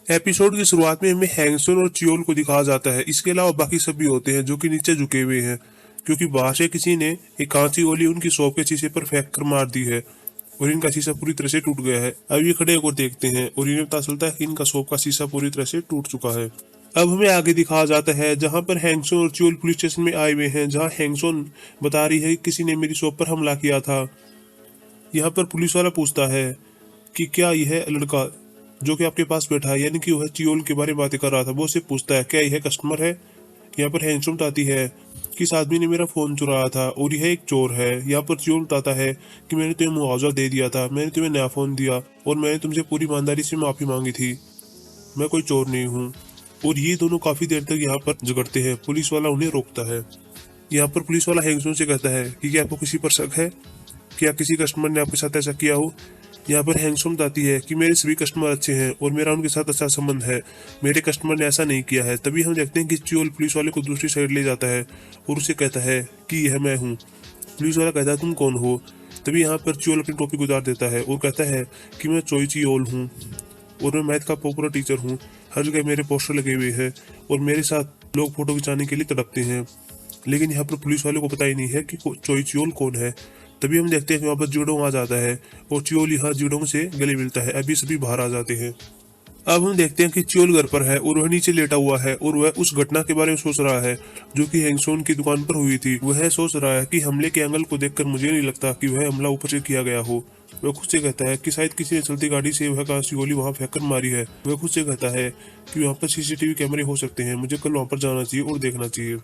Episode की शुरुआत में हमें हैंगसन और चियोल को दिखाया जाता है। इसके अलावा बाकी सब भी होते हैं जो कि नीचे झुके हुए हैं, क्योंकि बाहर से किसी ने एक कांची गोली उनकी शॉप के शीशे पर फेंक कर मार दी है और इनका शीशा पूरी तरह से टूट गया है। अब ये खड़े होकर देखते हैं और इन्हें पता चलता है कि इनका शॉप का शीशा पूरी तरह से टूट चुका है। अब हमें आगे दिखाया जाता है जहां पर हैंगसन और चियोल पुलिस स्टेशन में आए हुए हैं, जहां हैंगसन बता रही है कि किसी ने मेरी शॉप पर हमला किया था। यहाँ पर पुलिस वाला पूछता है कि क्या यह लड़का जो कि आपके पास बैठा है, यानी कि वह चियोल के बारे में बातें कर रहा था, वो उससे पूछता है क्या यह कस्टमर है। यहाँ पर हैंगसम बताती है कि इस आदमी ने मेरा फोन चुराया था और यह एक चोर है। यहाँ पर चियोल बताता है कि मैंने तुम्हें मुआवजा दे दिया था, मैंने तुम्हें नया फोन दिया और मैंने तुमसे पूरी ईमानदारी से माफी मांगी थी, मैं कोई चोर नहीं हूँ। और ये दोनों काफी देर तक यहाँ पर झगड़ते हैं। पुलिस वाला उन्हें रोकता है। यहाँ पर पुलिस वाला हैंगसम से कहता है कि क्या आपको किसी पर शक है, क्या किसी कस्टमर ने आपके साथ ऐसा किया हो। यहाँ पर हैंगसम बताती है कि मेरे सभी कस्टमर अच्छे हैं और मेरा उनके साथ अच्छा संबंध है, मेरे कस्टमर ने ऐसा नहीं किया है। तभी हम देखते हैं कि चियोल पुलिस वाले को दूसरी साइड ले जाता है और उसे कहता है कि यह मैं हूँ। पुलिस वाला कहता है तुम कौन हो। तभी यहाँ पर चियोल अपनी टोपी उतार देता है और कहता है कि मैं चोई चियोल हूँ और मैं मैथ का पॉपुलर टीचर हूँ। हर जगह मेरे पोस्टर लगे हुए हैं और मेरे साथ लोग फोटो खिंचाने के लिए तड़पते हैं। लेकिन यहाँ पर पुलिस वाले को पता ही नहीं है कि चोई चियोल कौन है। तभी हम देखते हैं कि वहाँ पर जुडोंग आ जाता है और चियोल यहाँ जुडोंग से गले मिलता है। अभी सभी बाहर आ जाते हैं। अब हम देखते हैं कि चियोल घर पर है और वह नीचे लेटा हुआ है और वह उस घटना के बारे में सोच रहा है जो कि हैंगसोन की दुकान पर हुई थी। वह सोच रहा है कि हमले के एंगल को देखकर मुझे नहीं लगता कि वह हमला ऊपर से किया गया हो। वह खुद से कहता है कि शायद किसी ने चलती गाड़ी से वह कांच गोली वहां फेंक कर मारी है। वह खुद से कहता है कि वहां पर सीसीटीवी कैमरे हो सकते हैं, मुझे कल वहां पर जाना चाहिए और देखना चाहिए।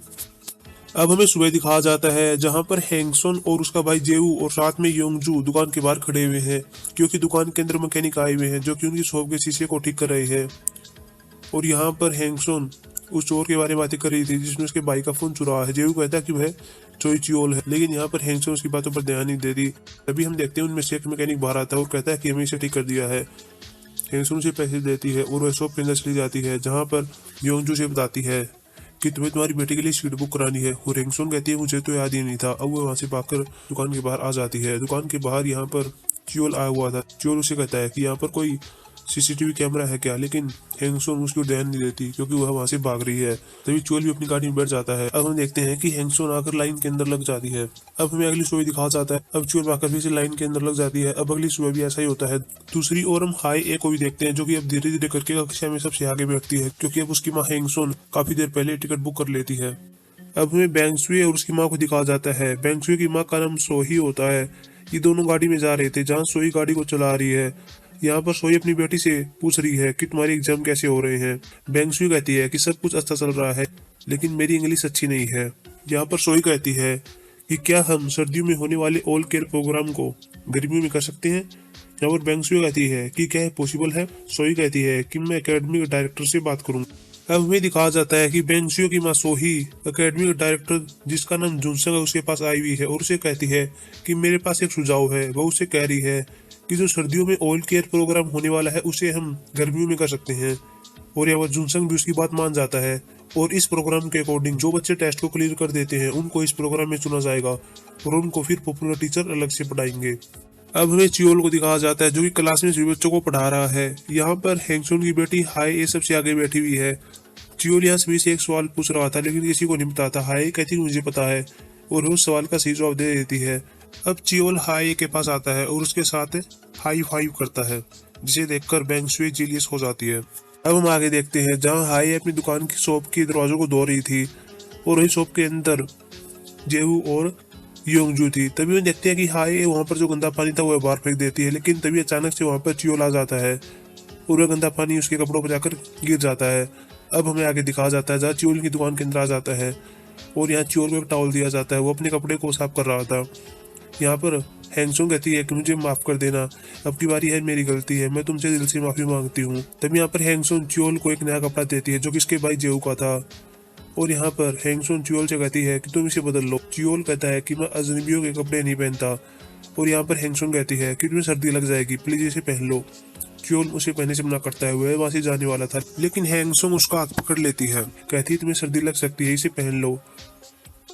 अब हमें सुबह दिखाया जाता है जहां पर हैंगसन और उसका भाई जेऊ और साथ में योंगजू दुकान के बाहर खड़े हुए हैं, क्योंकि दुकान के अंदर मैकेनिक आए हुए हैं जो कि उनकी शॉप के शीशे को ठीक कर रहे हैं। और यहाँ पर हैंगसन उस चोर के बारे में बातें कर रही थी जिसने उसके भाई का फोन चुराया है। जेऊ कहता है कि वह चोई चियोल है, लेकिन यहाँ पर हैंगसन उसकी बातों पर ध्यान नहीं देती। तभी हम देखते हैं उनमें से एक मैकेनिक बाहर आता है और कहता है कि हमें इसे ठीक कर दिया है। हैंगसन उसे पैसे देती है और वह शॉप के अंदर चली जाती है, जहाँ पर योंगजू से बताती है कि तुम्हें तुम्हारी बेटी के लिए सीट बुक करानी है। और हैंगसन कहती है मुझे तो याद ही नहीं था। अब वो वहाँ से भागकर दुकान के बाहर आ जाती है। दुकान के बाहर यहाँ पर चियोल आया हुआ था। चियोल उसे कहता है कि यहाँ पर कोई सीसीटीवी कैमरा है क्या, लेकिन हैंगसोन उसको ध्यान नहीं देती क्योंकि वह वहां से भाग रही है। तभी चोल भी अपनी गाड़ी में बैठ जाता है। अब हम देखते हैं कि हैंगसोन आकर लाइन के अंदर लग जाती है। अब हमें अगली सुबह दिखा जाता है। अब चोल आकर फिर से लाइन के अंदर लग जाती है। अब अगली सुबह भी ऐसा ही होता है। दूसरी ओर हम हाई ए को भी देखते हैं जो कि अब धीरे धीरे करके कक्षा में सबसे आगे बैठती है, क्योंकि अब उसकी माँ हैंगसोन काफी देर पहले टिकट बुक कर लेती है। अब हमें बैंगसुए और उसकी माँ को दिखाया जाता है। बैंगसुए की माँ का नाम सोही होता है। ये दोनों गाड़ी में जा रहे थे जहाँ सोही गाड़ी को चला रही है। यहाँ पर सोही अपनी बेटी से पूछ रही है कि तुम्हारे एग्जाम कैसे हो रहे हैं। बैंगसुई कहती है कि सब कुछ अच्छा चल रहा है, लेकिन मेरी इंग्लिश अच्छी नहीं है। यहाँ पर सोही कहती है कि क्या हम सर्दियों में होने वाले ऑल केयर प्रोग्राम को गर्मियों में कर सकते हैं। यहाँ पर बैंगसुई कहती है कि क्या है पॉसिबल है। सोही कहती है कि मैं एकेडमी डायरेक्टर से बात करूँ। अब हमें दिखाया जाता है कि बेंगसियो की माँ सोही एकेडमी का डायरेक्टर जिसका नाम जुनसंग है उसके पास आई हुई है और उसे कहती है कि मेरे पास एक सुझाव है। वह उसे कह रही है कि जो सर्दियों में ऑयल केयर प्रोग्राम होने वाला है उसे हम गर्मियों में कर सकते हैं। और यहाँ पर जुनसंग भी उसकी बात मान जाता है और इस प्रोग्राम के अकॉर्डिंग जो बच्चे टेस्ट को क्लियर कर देते हैं उनको इस प्रोग्राम में चुना जाएगा और उनको फिर पॉपुलर टीचर अलग से पढ़ाएंगे। अब हमें चियोल को दिखाया जाता है जो कि क्लास में सभी बच्चों को पढ़ा रहा है। यहाँ पर हैंगसुन की बेटी हाई ए सबसे आगे बैठी हुई है। चियोल यहाँ सभी से एक सवाल पूछ रहा था लेकिन किसी को नहीं बताता। हाई कहती मुझे पता है और उस सवाल का सही जवाब दे देती है। अब चियोल हाई के पास आता है और उसके साथ हाई फाइव करता है, जिसे देखकर बैंगसुई जीलियस हो जाती है। अब हम आगे देखते हैं जहाँ हाई अपनी दुकान की शॉप के दरवाजों को धो रही थी और वही शॉप के अंदर जेहू और योंगजू थी। तभी हम देखते हैं कि हाई वहाँ पर जो गंदा पानी था वो बाहर फेंक देती है, लेकिन तभी अचानक से वहाँ पर चियोल आ जाता है और वह गंदा पानी उसके कपड़ों पर जाकर गिर जाता है। अब हमें आगे दिखाया जाता है जहाँ चियोल की दुकान के अंदर आ जाता है और यहाँ चियोल को एक टॉवल दिया जाता है। वो अपने कपड़े को साफ कर रहा था। यहाँ पर हैंगसोंग कहती है कि मुझे माफ कर देना, अब की बारी है, मेरी गलती है, मैं तुमसे दिल से माफी मांगती हूँ। तब यहाँ पर हैंगसोंग चियोल को एक नया कपड़ा देती है जो कि इसके भाई जेऊ का था। और यहाँ पर हैंगसोंग चियोल से कहती है कि तुम इसे बदल लो। चियोल कहता है कि मैं अजनबियों के कपड़े नहीं पहनता। और यहाँ पर हैंगसोंग कहती है कि तुम्हें सर्दी लग जाएगी, प्लीज इसे पहन लो। चियोल उसे पहनने से मना करता है। वह वहां से जाने वाला था लेकिन हैंगसोंग उसका हाथ पकड़ लेती है, कहती है तुम्हें सर्दी लग सकती है, इसे पहन लो,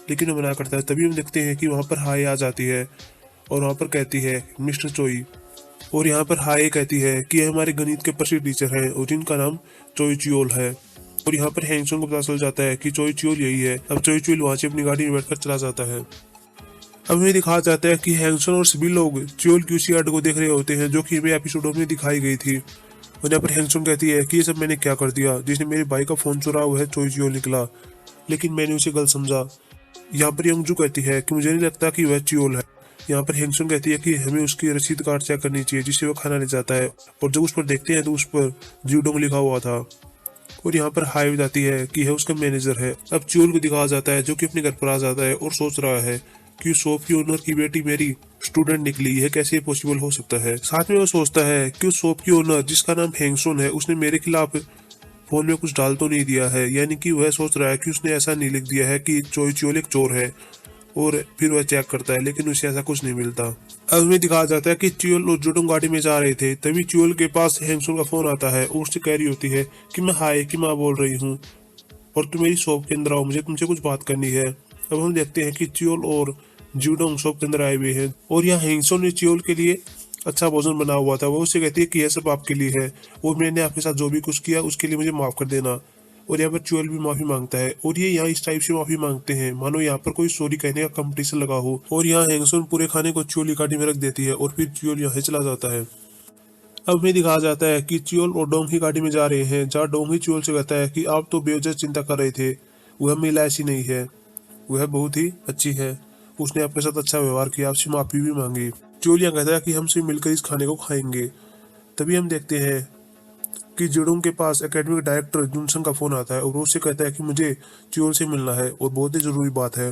लेकिन वो मना करता है। तभी हम देखते हैं कि वहां पर हाय आ जाती है और वहां पर कहती है मिस्टर चोई और यहाँ पर हाय कहती है कि ये हमारे गणित के प्रसिद्ध टीचर हैं और जिनका नाम चोई चियोल है। और यहाँ पर हैंगसोन को पता चल जाता है कि चोई चियोल यही है। अब चोई चियोल वहां से अपनी गाड़ी में बैठकर चला जाता है। अब हमें दिखाया जाता है कि हैंगसोन और सभी लोग चियोल की उसी आर्ट को देख रहे होते हैं जो कि हमें एपिसोडों में दिखाई गई थी। और यहाँ पर हैंगसोन कहती है कि ये सब मैंने क्या कर दिया, जिसने मेरे भाई का फोन चुरा हुआ है चोई चियोल निकला, लेकिन मैंने उसे गलत समझा। यहाँ पर यंगजू कहती है कि मुझे नहीं लगता कि वह चियोल है। यहाँ पर हैंगसुन कहती है कि हमें उसकी रसीद कार्ड चेक करनी चाहिए जिससे वो खाना ले जाता है। और जब उस पर देखते हैं तो उस पर जीडोंग लिखा हुआ था। और यहाँ पर हाई बताती है कि यह उसका मैनेजर है। अब चियोल को दिखाया जाता है जो कि अपने घर पर आ जाता है और सोच रहा है कि शॉप की ओनर की बेटी मेरी स्टूडेंट निकली है, कैसे पॉसिबल हो सकता है। साथ में वो सोचता है कि उस शॉप की ओनर जिसका नाम हैंगसुन है उसने मेरे खिलाफ फोन में कुछ डाल तो नहीं दिया है, यानी कि वह सोच रहा है कि उसने ऐसा नहीं लिख दिया है कि चोई चियोल एक चोर है। और फिर वह चेक करता है लेकिन उसे ऐसा कुछ नहीं मिलता। अब हमें दिखाया जाता है कि चियोल और जुडोंग गाड़ी में जा रहे थे, तभी चियोल के पास हैंगसुन का फोन आता है और उससे कह रही होती है कि मैं हाय की माँ बोल रही हूँ और तुम मेरी शॉप के अंदर आओ, मुझे तुमसे कुछ बात करनी है। अब हम देखते हैं कि चियोल और जुडोंग शॉप के अंदर आए हुए हैं और यहाँ हैंगसुन ने चियोल के लिए अच्छा भोजन बना हुआ था। वो उससे कहती है कि यह सब आपके लिए है और मैंने आपके साथ जो भी कुछ किया उसके लिए मुझे माफ कर देना। और यहाँ पर चियोल भी माफी मांगता है और ये यहाँ इस टाइप से माफी मांगते हैं मानो यहाँ पर कोई सॉरी कहने का कंपटीशन लगा हो। और यहाँ हैंगसुन पूरे खाने को चियोल की गाड़ी में रख देती है और फिर चियोल यहाँ से चला जाता है। अब हमें दिखाया जाता है कि चियोल और डोंग की गाड़ी में जा रहे हैं, जहाँ डोंग ही चियोल से कहता है कि आप तो बेवजह चिंता कर रहे थे, वह महिला ऐसी नहीं है, वह बहुत ही अच्छी है, उसने आपके साथ अच्छा व्यवहार किया, आपसे माफी भी मांगी। चियोल यहाँ कहता है कि हम सिर्फ मिलकर इस खाने को खाएंगे। तभी हम देखते हैं कि जुडोंग के पास एकेडमिक डायरेक्टर जुनसंग का फोन आता है और वो उससे कहता है कि मुझे चियोल से मिलना है और बहुत ही जरूरी बात है।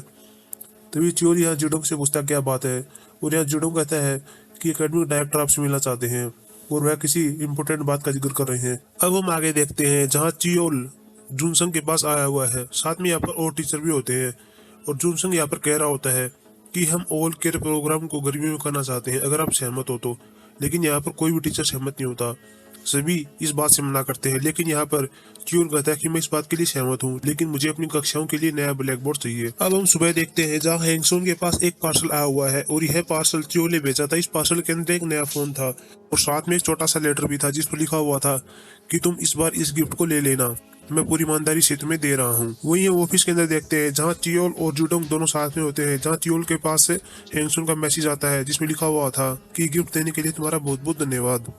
तभी चियोल यहाँ जुडोंग से पूछता क्या बात है और यहाँ जुडोंग कहता है कि एकेडमिक डायरेक्टर आपसे मिलना चाहते हैं और वह किसी इंपॉर्टेंट बात का जिक्र कर रहे हैं। अब हम आगे देखते हैं जहाँ चियोल जुनसंग के पास आया हुआ है, साथ में यहाँ पर और टीचर भी होते हैं और जुनसंग यहाँ पर कह रहा होता है कि हम ऑल केयर प्रोग्राम को गर्मियों में करना चाहते हैं अगर आप सहमत हो तो। लेकिन यहाँ पर कोई भी टीचर सहमत नहीं होता, सभी इस बात से मना करते हैं। लेकिन यहाँ पर चियोल कहता है कि मैं इस बात के लिए सहमत हूँ, लेकिन मुझे अपनी कक्षाओं के लिए नया ब्लैक बोर्ड चाहिए। अब हम सुबह देखते हैं जहाँ हैंगसोन के पास एक पार्सल आया हुआ है और यह पार्सल चियोल ने भेजा था। इस पार्सल के अंदर एक नया फोन था और साथ में एक छोटा सा लेटर भी था जिस पर लिखा हुआ था कि तुम इस बार इस गिफ्ट को ले लेना, मैं पूरी ईमानदारी से तुम्हें दे रहा हूँ। वही ऑफिस के अंदर देखते हैं जहाँ चियोल और जुडोंग दोनों साथ में होते हैं, जहाँ चियोल के पास से हैंगसुन का मैसेज आता है जिसमें लिखा हुआ था कि गिफ्ट देने के लिए तुम्हारा बहुत बहुत धन्यवाद।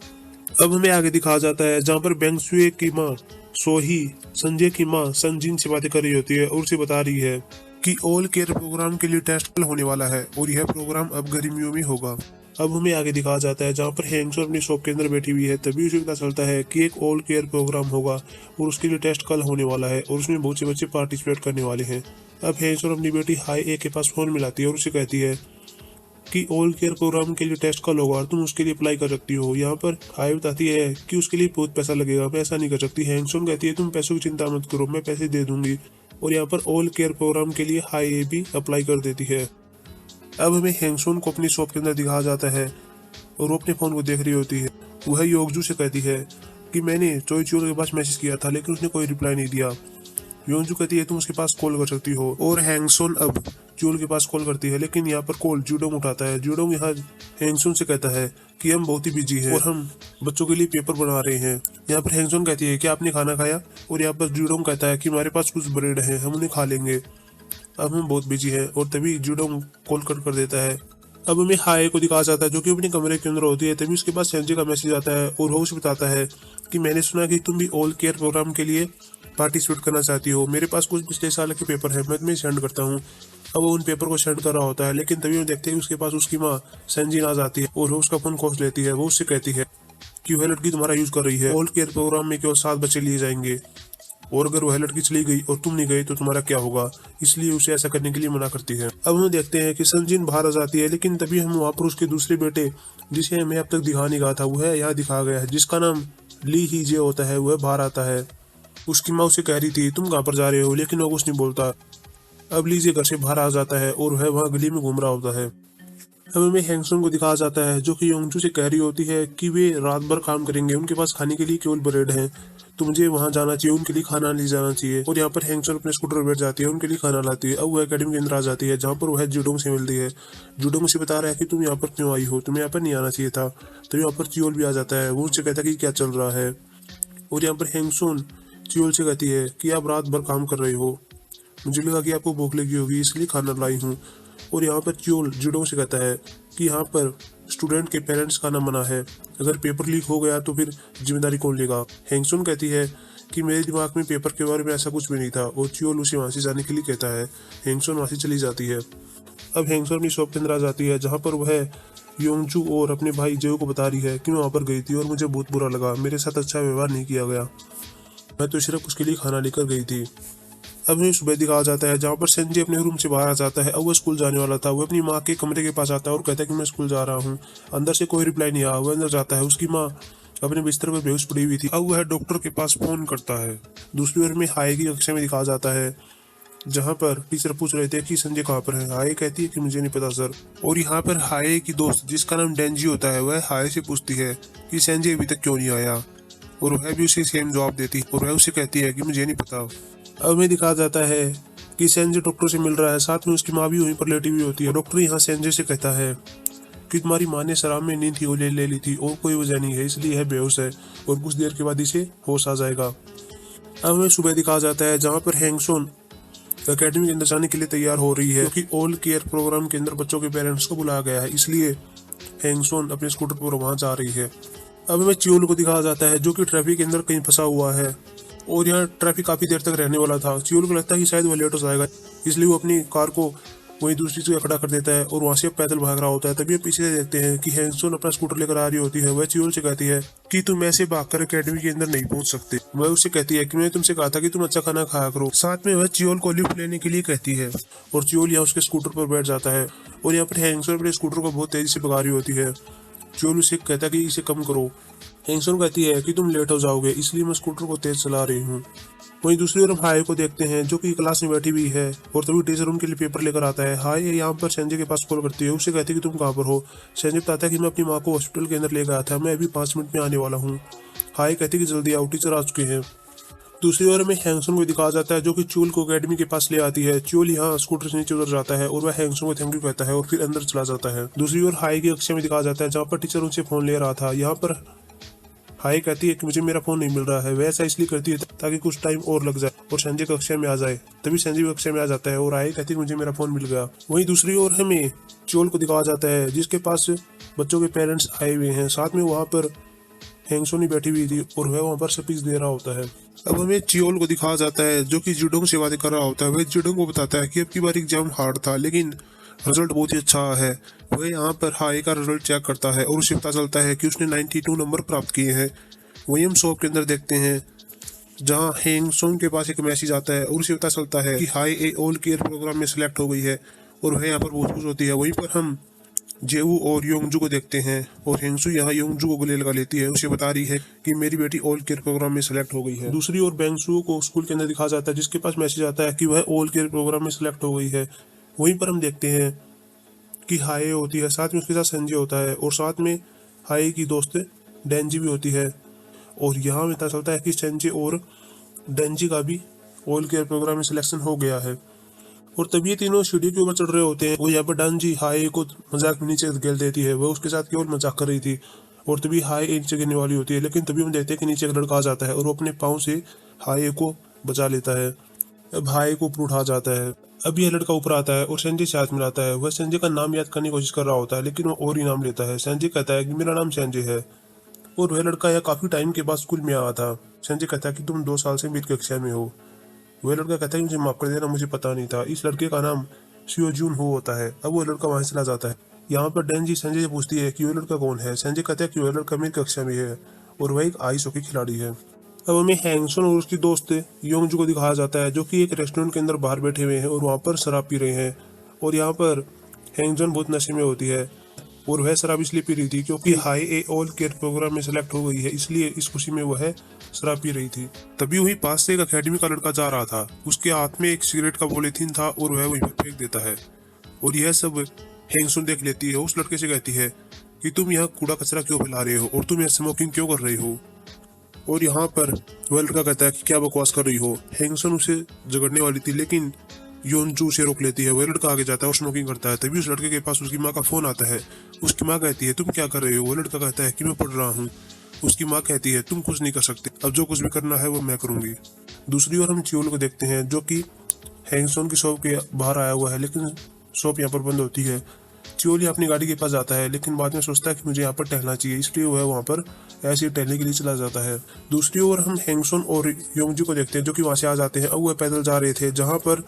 अब हमें आगे दिखाया जाता है जहाँ पर बेंग सुए की माँ सोही संजय की माँ संजिन से बातें कर रही होती है और उसे बता रही है कि ऑल केयर प्रोग्राम के लिए टेस्ट कल होने वाला है और यह प्रोग्राम अब गर्मियों में होगा। अब हमें आगे दिखाया जाता है जहाँ पर हैंगसुन अपनी शॉप के अंदर बैठी हुई है, तभी उसे पता चलता है कि एक ऑल केयर प्रोग्राम होगा और उसके लिए टेस्ट कल होने वाला है और उसमें बहुत से बच्चे पार्टिसिपेट करने वाले हैं। अब हैंगसुन अपनी बेटी हाई ए के पास फोन मिलाती है और उसे कहती है कि ऑल केयर प्रोग्राम के लिए टेस्ट कल होगा और तुम उसके लिए अप्लाई कर सकती हो। यहाँ पर हाई बताती है कि उसके लिए बहुत पैसा लगेगा, मैं ऐसा नहीं कर सकती। हैंगसुन कहती है तुम पैसों की चिंता मत करो, मैं पैसे दे दूंगी। और यहाँ पर ऑल केयर प्रोग्राम के लिए हाई ए भी अप्लाई कर देती है। अब हमें हैंगसुन को अपनी शॉप के अंदर दिखाया जाता है और वो अपने फोन को देख रही होती है। वह योगजू से कहती है कि मैंने चोई चियोल के पास मैसेज किया था लेकिन उसने कोई रिप्लाई नहीं दिया। योंजू कहती है तुम उसके पास कॉल कर सकती हो और हैंगसुन अब चियोल के पास कॉल करती है, लेकिन यहाँ पर कॉल जुडोंग उठाता है। जुडोंग यहाँ हैंगसुन से कहता है कि हम बहुत ही बिजी हैं और हम बच्चों के लिए पेपर बना रहे हैं। यहाँ पर हैंगसुन कहती है कि आपने खाना खाया और यहाँ पर जुडोंग कहता है कि हमारे पास कुछ ब्रेड है, हम उन्हें खा लेंगे, अब हम बहुत बिजी हैं। और तभी जुडोंग कॉल कर देता है। अब हमें हाय को दिखाया जाता है जो कि अपने कमरे के अंदर होती है, तभी उसके पास संजय का मैसेज आता है और वो उसे बताता है कि मैंने सुना कि तुम भी ऑल केयर प्रोग्राम के लिए पार्टिसिपेट करना चाहती हो, मेरे पास कुछ पिछले साल के पेपर है, मैं तुम्हें सेंड करता हूँ। अब वो उन पेपर को सेंड कर रहा होता है, लेकिन तभी वो देखते हैं कि उसके पास उसकी माँ संजीन आ जाती है और वो उसका फोन खोज लेती है। वो उससे कहती है कि वह लड़की तुम्हारा यूज कर रही है, ऑल केयर प्रोग्राम में केवल 7 बच्चे लिए जाएंगे और अगर वह लड़की चली गई और तुम नहीं गए तो तुम्हारा क्या होगा, इसलिए उसे ऐसा करने के लिए मना करती है। अब हम देखते हैं कि संजीन बाहर आ जाती है, लेकिन तभी हम वहाँ पर उसके दूसरे बेटे जिसे हमें अब तक दिखा नहीं गया था वह यहाँ दिखाया गया है, जिसका नाम ली ही जे होता है। वह बाहर आता है। उसकी माँ उसे कह रही थी तुम कहाँ पर जा रहे हो, लेकिन वो कुछ नहीं बोलता। अब लीजे घर से बाहर आ जाता है और वह वहाँ गली में घूम रहा होता है। अब हमें हैंगसुन को दिखाया जाता है जो कि योंगजू से कह रही होती है कि वे रात भर काम करेंगे, उनके पास खाने के लिए केवल ब्रेड है। तो मुझे वहाँ जाना चाहिए, उनके लिए खाना ले जाना चाहिए। और यहाँ पर हैंगसन अपने स्कूटर पर बैठ जाती है, उनके लिए खाना लाती है। अब वो एकेडमी के अंदर आ जाती है, जहाँ पर वह जुडोंग से मिलती है। जुडोंग उसे बता रहा है कि तुम यहाँ पर क्यों आई हो, तुम्हें यहाँ पर नहीं आना चाहिए था। तो यहाँ पर चियोल भी आ जाता है, वो उनसे कहता है कि क्या चल रहा है। और यहाँ पर हैंगसुन चियोल से कहती है कि आप रात भर काम कर रहे हो, मुझे लगा कि आपको भूख लगी होगी इसलिए खाना लाई हूँ। और यहाँ पर चियोल जुडोंग से कहता है कि यहाँ पर स्टूडेंट के पेरेंट्स खाना मना है, अगर पेपर लीक हो गया तो फिर जिम्मेदारी कौन लेगा। हैंगसुन कहती है कि मेरे दिमाग में पेपर के बारे में ऐसा कुछ भी नहीं था, और चियोल उसे वहाँ से जाने के लिए कहता है। हैंगसुन वहाँ से चली जाती है। अब हैंगसुन अपनी शॉप के अंदर आ जाती है, जहाँ पर वह योंगजू और अपने भाई जेओ को बता रही है कि मैं वहाँ पर गई थी और मुझे बहुत बुरा लगा, मेरे साथ अच्छा व्यवहार नहीं किया गया, मैं तो सिर्फ उसके लिए खाना लेकर गई थी। अब हमें सुबह दिखाया जाता है, जहाँ पर संजय अपने रूम से बाहर आ जाता है। अब वो स्कूल जाने वाला था, वो अपनी माँ के कमरे के पास आता है और कहता है कि मैं स्कूल जा रहा हूँ। अंदर से कोई रिप्लाई नहीं आया, वो अंदर जाता है, उसकी माँ अपने बिस्तर पर बेहोश पड़ी हुई थी। अब वह डॉक्टर के पास फोन करता है। दूसरी ओर में हाई की कक्षा में दिखाया जाता है, जहाँ पर टीचर पूछ रहे थे कि संजय कहाँ पर है। हाय कहती है कि मुझे नहीं पता सर। और यहाँ पर हाय की दोस्त जिसका नाम डेंजी होता है, वह हाय से पूछती है कि संजय अभी तक क्यों नहीं आया, और वह भी उसे सेम जवाब देती और वह उसे कहती है कि मुझे नहीं पता। अब हमें दिखाया जाता है कि संजय डॉक्टर से मिल रहा है, साथ में उसकी माँ भी वहीं पर लेटी हुई होती है। डॉक्टर यहाँ संजय से कहता है कि तुम्हारी माँ ने शराब में नींद की गोली ले ली थी और कोई वजह नहीं है, इसलिए यह बेहोश है और कुछ देर के बाद इसे होश आ जाएगा। अब हमें सुबह दिखाया जाता है, जहाँ पर हैंगसोन एकेडमी के अंदर जाने के लिए तैयार हो रही है, क्योंकि ऑल केयर प्रोग्राम के अंदर बच्चों के पेरेंट्स को बुलाया गया है, इसलिए हैंगसोन अपने स्कूटर पर वहां जा रही है। अब हमें चियोल को दिखाया जाता है, जो कि ट्रैफिक के अंदर कहीं फंसा हुआ है, और यहाँ ट्रैफिक काफी देर तक रहने वाला था। चियोल को लगता है कि शायद वो लेट हो जाएगा, इसलिए वो अपनी कार को वहीं दूसरी जगह खड़ा कर देता है और वहां से पैदल भाग रहा होता है। तभी हम पीछे से देखते हैं कि हैंगसोन अपना स्कूटर लेकर आ रही होती है। वह चियोल से कहती है कि तुम ऐसे भागकर एकेडमी के अंदर नहीं पहुंच सकते। वह उससे कहती है कि मैंने तुमसे कहा था कि तुम अच्छा खाना खाया करो। साथ में वह चियोल को लिफ्ट लेने के लिए कहती है, और चियोल यहाँ उसके स्कूटर पर बैठ जाता है। और यहाँ पर हैंगसोन अपने स्कूटर को बहुत तेजी से भगा रही होती है। चियोल उसे कहता है कि इसे कम करो। हैंगसोन कहती है कि तुम लेट हो जाओगे, इसलिए मैं स्कूटर को तेज चला रही हूँ। वहीं दूसरी ओर हम हाय को देखते हैं, जो कि क्लास में बैठी हुई है, और तभी टीचर उनके लिए पेपर लेकर आता है। हाय यहाँ पर संजय के पास कॉल करती है, उससे कहती है कि तुम कहाँ पर हो। संजय बताता है कि मैं अपनी माँ को हॉस्पिटल के अंदर ले गया था, मैं अभी 5 मिनट में आने वाला हूँ। हाय कहती है कि जल्दी आओ, टीचर आ चुके हैं। दूसरी ओर में हैंगसुन को दिखाया जाता है, जो कि चूल को एकेडमी के पास ले आती है। चूल यहाँ स्कूटर से नीचे उतर जाता है और वह हैंगसुन को थैंक यू कहता है और फिर अंदर चला जाता है। दूसरी ओर हाई की कक्षा में दिखाया जाता है, जहाँ पर टीचर उनसे फोन ले रहा था। यहाँ पर हाई कहती है कि मुझे मेरा फोन नहीं मिल रहा है। वह ऐसा इसलिए करती है ताकि कुछ टाइम और लग जाए और संजय कक्षा में आ जाए। तभी संजय भी कक्षा में आ जाता है और हाई कहती है कि मुझे मेरा फोन मिल गया। वहीं दूसरी ओर हमें चोल को दिखाया जाता है, जिसके पास बच्चों के पेरेंट्स आए हुए हैं। साथ में वहाँ पर हैंगसोनी बैठी हुई थी और वह वहाँ पर स्पीच दे रहा होता है। अब हमें चियोल को दिखाया जाता है, जो कि जुडोंग से बातें कर रहा होता है। वह जुडोंग को बताता है कि अब की बार एग्जाम हार्ड था, लेकिन रिजल्ट बहुत ही अच्छा है। वह यहाँ पर हाई का रिजल्ट चेक करता है और उसे पता चलता है कि उसने 92 नंबर प्राप्त किए हैं। वही हम शॉप के अंदर देखते हैं, जहाँ हैंगसोंग के पास एक मैसेज आता है और उसे पता चलता है कि हाई ए ऑल केयर प्रोग्राम में सिलेक्ट हो गई है, और वह यहाँ पर बहुत खुश होती है। वहीं पर हम जेवू और योंगजू को देखते हैं, और हेंगसू यहाँ योंगजू को गले लगा लेती है। उसे बता रही है कि मेरी बेटी ऑल केयर प्रोग्राम में सेलेक्ट हो गई है। दूसरी ओर बेंगसू को स्कूल के अंदर दिखाया जाता है, जिसके पास मैसेज आता है कि वह ऑल केयर प्रोग्राम में सेलेक्ट हो गई है। वहीं पर हम देखते हैं कि हाई होती है, साथ में उसके साथ संजय होता है, और साथ में हाई की दोस्त डेंजी भी होती है। और यहाँ में पता चलता है कि संजय और डेंजी का भी ऑल केयर प्रोग्राम में सिलेक्शन हो गया है। और तभी ये तीनों सीढ़ी के ऊपर चढ़ रहे होते हैं। वो यहाँ पर डांजी हाई को मजाक में नीचे गिर देती है, वह उसके साथ केवल मजाक कर रही थी। और तभी हाई नीचे गिरने वाली होती है, लेकिन तभी हम देखते हैं कि नीचे एक लड़का आ जाता है और वो अपने पाँव से हाई को बचा लेता है। अब हाई को ऊपर उठा जाता है। अब यह लड़का ऊपर आता है और संजय से हाथ मिलाता है। वह संजय का नाम याद करने की कोशिश कर रहा होता है, लेकिन वो और ही नाम लेता है। संजय कहता है कि मेरा नाम संजय है। और वह लड़का यह काफी टाइम के बाद स्कूल में आया था। संजय कहता है कि तुम 2 साल से मेरी कक्षा में हो। वह लड़का कहता है कि मुझे माफ कर देना, मुझे पता नहीं था। इस लड़के का नाम शियो जून हो होता है। अब वो लड़का वहां से चला जाता है। यहाँ पर डेंजी संजय से पूछती है कि वह लड़का कौन है। संजय कहता है कि वह लड़का मेरी कक्षा में है और वह एक आइस हॉकी खिलाड़ी है। अब हमें हैंगसन और उसकी दोस्त योंगजू को दिखाया जाता है, जो कि एक रेस्टोरेंट के अंदर बाहर बैठे हुए हैं और वहाँ पर शराब पी रहे हैं। और यहाँ पर हैंगजन बहुत नशे में होती है, और वह शराब इसलिए पी रही थी क्योंकि हाई ए ऑल केयर प्रोग्राम में सेलेक्ट हो गई है, इसलिए इस खुशी में वह शराब पी रही थी। तभी वही पास से एक अकेडमी का लड़का जा रहा था। उसके हाथ में एक सिगरेट का पॉलीथीन था और वह वहीं पर फेंक देता है। और यह सब हैंगसुन देख लेती है। उस लड़के से कहती है कि तुम यहाँ कूड़ा कचरा क्यों फैला रहे हो और तुम यहाँ स्मोकिंग क्यों कर रहे हो। और यहाँ पर वह लड़का कहता है कि क्या बकवास कर रही हो। हैंगसन उसे झगड़ने वाली थी लेकिन योनजू उसे रोक लेती है। वह लड़का आगे जाता है और स्मोकिंग करता है। तभी उस लड़के के पास उसकी माँ का फोन आता है। उसकी माँ कहती है तुम क्या कर रहे हो। वह लड़का कहता है कि मैं पढ़ रहा हूँ। उसकी माँ कहती है तुम कुछ नहीं कर सकते, अब जो कुछ भी करना है वो मैं करूंगी। दूसरी ओर हम चियोल को देखते हैं जो कि हैंगसॉन की शॉप के बाहर आया हुआ है, लेकिन शॉप यहाँ पर बंद होती है। चियोल अपनी गाड़ी के पास जाता है लेकिन बाद में सोचता है कि मुझे यहाँ पर टहलना चाहिए, इसलिए वह वहाँ पर ऐसे ही टहलने के लिए चला जाता है। दूसरी ओर हम हैंगसॉन और योंगजू को देखते हैं जो कि वहाँ से आ जाते हैं। अब वह पैदल जा रहे थे जहाँ पर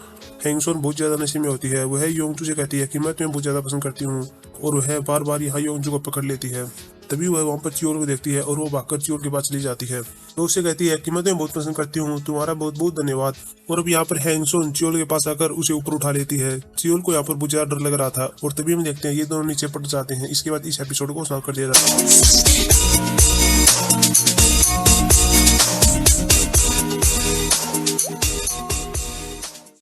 हैंगसॉन बहुत ज़्यादा नशे में होती है। वह योंगजू से कहती है कि मैं तुम्हें बहुत ज़्यादा पसंद करती हूँ और वह बार बार यहाँ योंगजू को पकड़ लेती है। तभी वह वहाँ पर चियोल को देखती है और वो भागकर चियोल के पास चली जाती है। तो उससे कहती है कि मैं तुम्हें बहुत पसंद करती हूँ, तुम्हारा बहुत बहुत धन्यवाद। और अब यहाँ पर हैंगसॉन चियोल के पास आकर उसे ऊपर उठा लेती है। चियोल को यहाँ पर बहुत ज्यादा डर लग रहा था और तभी हम देखते हैं ये दोनों नीचे पड़ जाते हैं। इसके बाद इस एपिसोड को समाप्त कर दिया जाता है।